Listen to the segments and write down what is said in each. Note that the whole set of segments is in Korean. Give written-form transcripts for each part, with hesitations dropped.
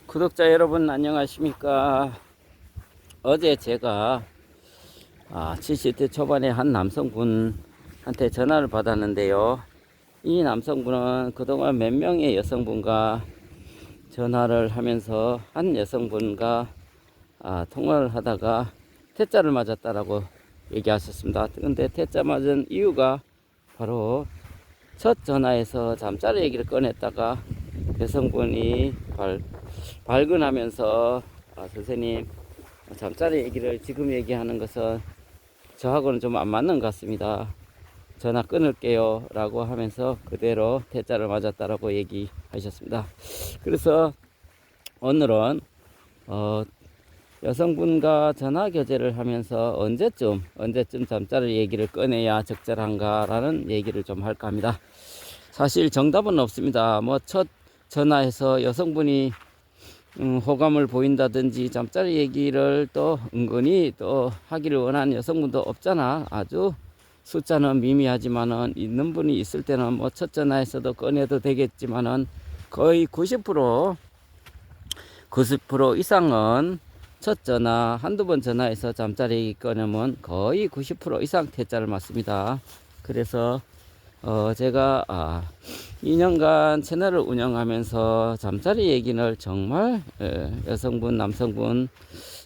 구독자 여러분 안녕하십니까. 어제 제가 70대 초반의 한 남성분한테 전화를 받았는데요. 이 남성분은 그동안 몇 명의 여성분과 전화를 하면서 한 여성분과 통화를 하다가 퇴짜를 맞았다라고 얘기하셨습니다. 근데 퇴짜 맞은 이유가 바로 첫 전화에서 잠자리 얘기를 꺼냈다가 여성분이 발근하면서 선생님 잠자리 얘기를 지금 얘기하는 것은 저하고는 좀 안 맞는 것 같습니다. 전화 끊을게요 라고 하면서 그대로 퇴짜를 맞았다라고 얘기하셨습니다. 그래서 오늘은 여성분과 전화 교제를 하면서 언제쯤 잠자리 얘기를 꺼내야 적절한가 라는 얘기를 좀 할까 합니다. 사실 정답은 없습니다. 첫 전화해서 여성분이 호감을 보인다든지 잠자리 얘기를 또 은근히 또 하기를 원하는 여성분도 없잖아. 아주 숫자는 미미하지만은 있는 분이 있을 때는 첫 전화에서도 꺼내도 되겠지만은 거의 90% 이상은 첫 전화 한두 번 전화해서 잠자리 얘기 꺼내면 거의 90% 이상 퇴짜를 맞습니다. 그래서 제가 2년간 채널을 운영하면서 잠자리 얘기를 정말 여성분 남성분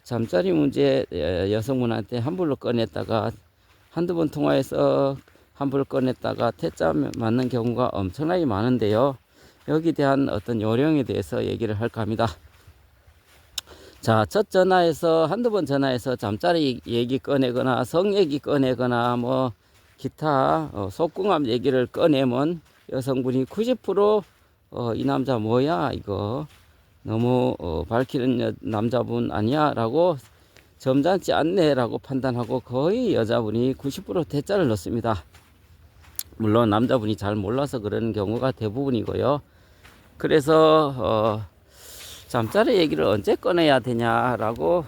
잠자리 문제 여성분한테 함부로 꺼냈다가 한두 번 통화해서 함부로 꺼냈다가 퇴짜 맞는 경우가 엄청나게 많은데요. 여기에 대한 어떤 요령에 대해서 얘기를 할까 합니다. 자, 첫 전화에서 한두 번 전화해서 잠자리 얘기 꺼내거나 성 얘기 꺼내거나 기타 속궁합 얘기를 꺼내면 여성분이 90% 이 남자 뭐야 이거 너무 밝히는 남자분 아니야 라고 점잖지 않네 라고 판단하고 거의 여자분이 90% 퇴짜를 넣습니다. 물론 남자분이 잘 몰라서 그러는 경우가 대부분이고요. 그래서 잠자리 얘기를 언제 꺼내야 되냐라고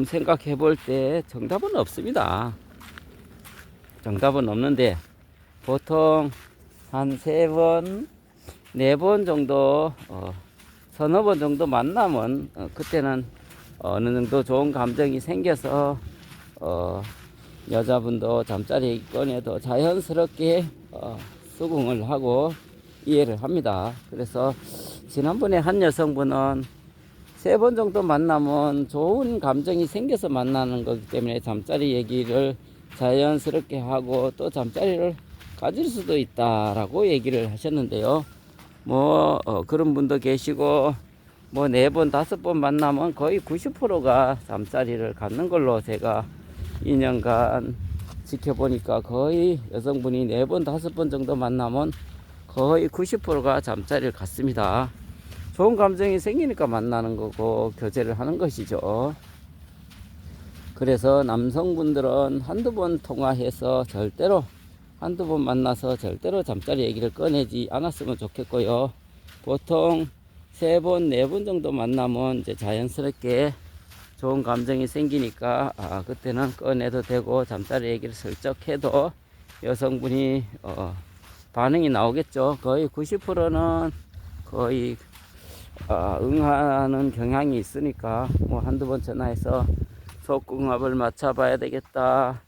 생각해 볼 때 정답은 없습니다. 정답은 없는데 보통 한 3번, 4번 정도 서너 번 정도 만나면 그때는 어느 정도 좋은 감정이 생겨서 여자분도 잠자리 얘기 꺼내도 자연스럽게 수긍을 하고 이해를 합니다. 그래서 지난번에 한 여성분은 3번 정도 만나면 좋은 감정이 생겨서 만나는 거기 때문에 잠자리 얘기를 자연스럽게 하고 또 잠자리를 가질 수도 있다라고 얘기를 하셨는데요. 그런 분도 계시고 4번, 5번 만나면 거의 90%가 잠자리를 갖는 걸로 제가 2년간 지켜보니까 거의 여성분이 4번, 5번 정도 만나면 거의 90%가 잠자리를 갖습니다. 좋은 감정이 생기니까 만나는 거고 교제를 하는 것이죠. 그래서 남성분들은 한두 번 통화해서 한두 번 만나서 절대로 잠자리 얘기를 꺼내지 않았으면 좋겠고요. 보통 3번, 4번 정도 만나면 이제 자연스럽게 좋은 감정이 생기니까 그때는 꺼내도 되고 잠자리 얘기를 슬쩍 해도 여성분이 반응이 나오겠죠. 거의 90%는 거의 응하는 경향이 있으니까 한두 번 전화해서 속궁합을 맞춰봐야 되겠다.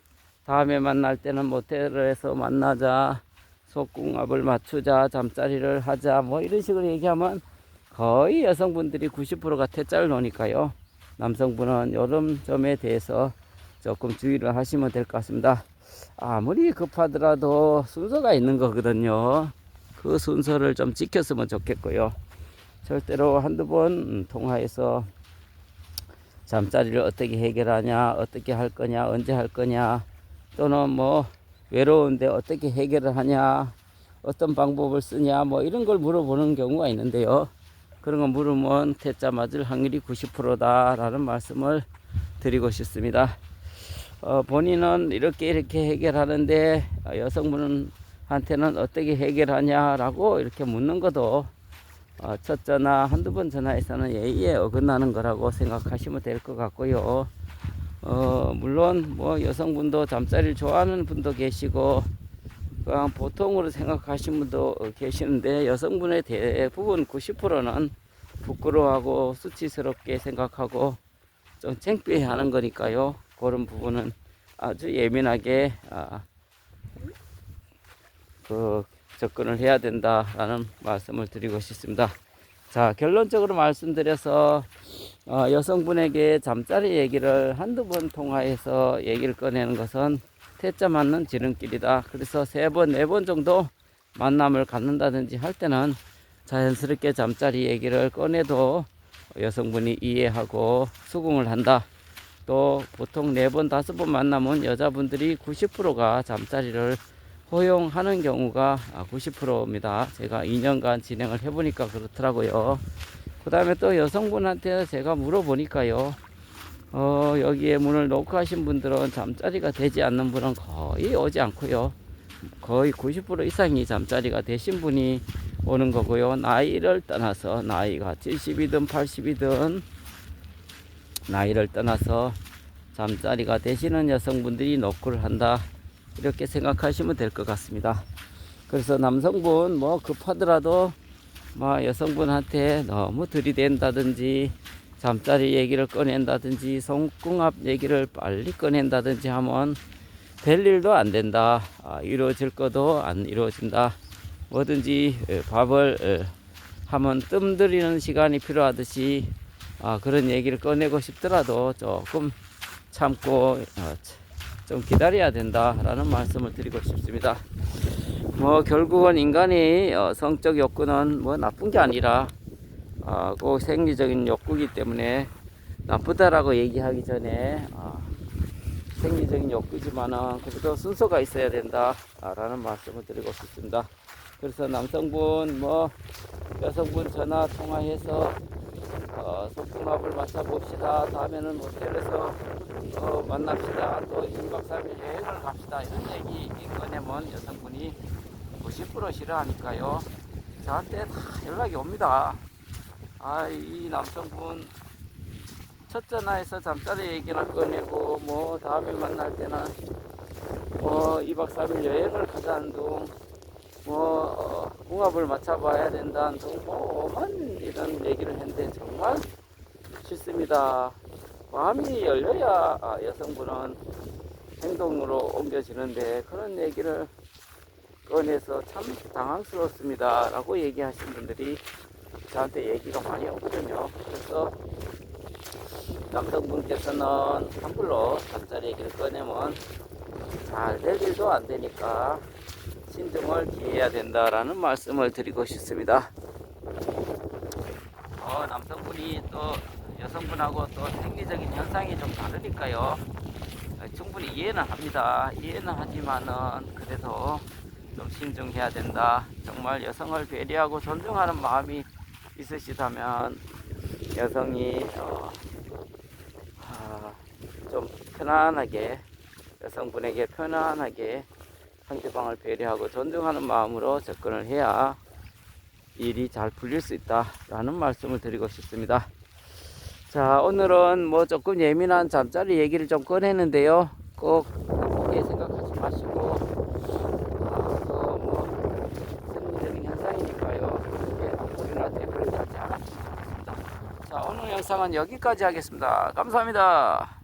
다음에 만날 때는 모텔에서 만나자. 속궁합을 맞추자. 잠자리를 하자. 이런 식으로 얘기하면 거의 여성분들이 90%가 퇴짜를 놓으니까요. 남성분은 이런 점에 대해서 조금 주의를 하시면 될 것 같습니다. 아무리 급하더라도 순서가 있는 거거든요. 그 순서를 좀 지켰으면 좋겠고요. 절대로 한두 번 통화해서 잠자리를 어떻게 해결하냐, 어떻게 할 거냐, 언제 할 거냐, 또는 외로운데 어떻게 해결을 하냐, 어떤 방법을 쓰냐, 이런 걸 물어보는 경우가 있는데요. 그런 거 물으면 퇴짜 맞을 확률이 90%다라는 말씀을 드리고 싶습니다. 본인은 이렇게 해결하는데 여성분한테는 어떻게 해결하냐라고 이렇게 묻는 것도 첫 전화 한두 번 전화에서는 예의에 어긋나는 거라고 생각하시면 될 것 같고요. 물론 여성분도 잠자리를 좋아하는 분도 계시고 그냥 보통으로 생각하시는 분도 계시는데 여성분의 대부분 90%는 부끄러워하고 수치스럽게 생각하고 좀 창피해 하는 거니까요. 그런 부분은 아주 예민하게 접근을 해야 된다라는 말씀을 드리고 싶습니다. 자, 결론적으로 말씀드려서 여성분에게 잠자리 얘기를 한두 번 통화해서 얘기를 꺼내는 것은 태자 맞는 지름길이다. 그래서 3번, 4번 정도 만남을 갖는다든지 할 때는 자연스럽게 잠자리 얘기를 꺼내도 여성분이 이해하고 수긍을 한다. 또 보통 4번, 5번 만나면 여자분들이 90%가 잠자리를 허용하는 경우가 90%입니다. 제가 2년간 진행을 해보니까 그렇더라고요. 그 다음에 또 여성분한테 제가 물어보니까요. 여기에 문을 놓고 하신 분들은 잠자리가 되지 않는 분은 거의 오지 않고요. 거의 90% 이상이 잠자리가 되신 분이 오는 거고요. 나이를 떠나서 나이가 70이든 80이든 나이를 떠나서 잠자리가 되시는 여성분들이 노크를 한다. 이렇게 생각하시면 될 것 같습니다. 그래서 남성분 뭐 급하더라도 여성분한테 너무 들이댄다든지 잠자리 얘기를 꺼낸다든지 손궁합 얘기를 빨리 꺼낸다든지 하면 될 일도 안 된다. 이루어질 것도 안 이루어진다. 뭐든지 밥을 하면 뜸 들이는 시간이 필요하듯이 그런 얘기를 꺼내고 싶더라도 조금 참고 좀 기다려야 된다라는 말씀을 드리고 싶습니다. 결국은 인간이 성적 욕구는 나쁜 게 아니라 꼭 생리적인 욕구이기 때문에 나쁘다라고 얘기하기 전에 생리적인 욕구지만은 그래도 순서가 있어야 된다라는 말씀을 드리고 싶습니다. 그래서 남성분 여성분 전화 통화해서 소통합을 맞춰봅시다. 다음에는 모텔에서 만납시다. 또 2박 3일 여행을 갑시다. 이런 얘기 꺼내면 여성분이 90% 싫어하니까요. 저한테 다 연락이 옵니다. 이 남성분 첫 전화에서 잠자리 얘기나 꺼내고 다음에 만날 때는 2박 3일 여행을 가자는 둥 궁합을 맞춰봐야 된다는 둥 이런 얘기를 했는데 정말 싫습니다. 마음이 열려야 여성분은 행동으로 옮겨지는데 그런 얘기를 꺼내서 참 당황스럽습니다 라고 얘기하신 분들이 저한테 얘기가 많이 오거든요. 그래서 남성분께서는 함부로 잠자리 얘기를 꺼내면 잘 될 일도 안 되니까 신중을 기해야 된다라는 말씀을 드리고 싶습니다. 남성분이 또 여성분하고 또 생리적인 현상이 좀 다르니까요. 충분히 이해는 합니다. 이해는 하지만은 그래도 좀 신중해야 된다. 정말 여성을 배려하고 존중하는 마음이 있으시다면 여성이 좀 편안하게 여성분에게 편안하게 상대방을 배려하고 존중하는 마음으로 접근을 해야 일이 잘 풀릴 수 있다라는 말씀을 드리고 싶습니다. 자, 오늘은 조금 예민한 잠자리 얘기를 좀 꺼내는데요. 꼭 나쁘게 생각하지 마시고 생리적인 현상이니까요. 이게 우리나라한테 그렇게 하지 않았으면 좋겠습니다. 자, 오늘 영상은 여기까지 하겠습니다. 감사합니다.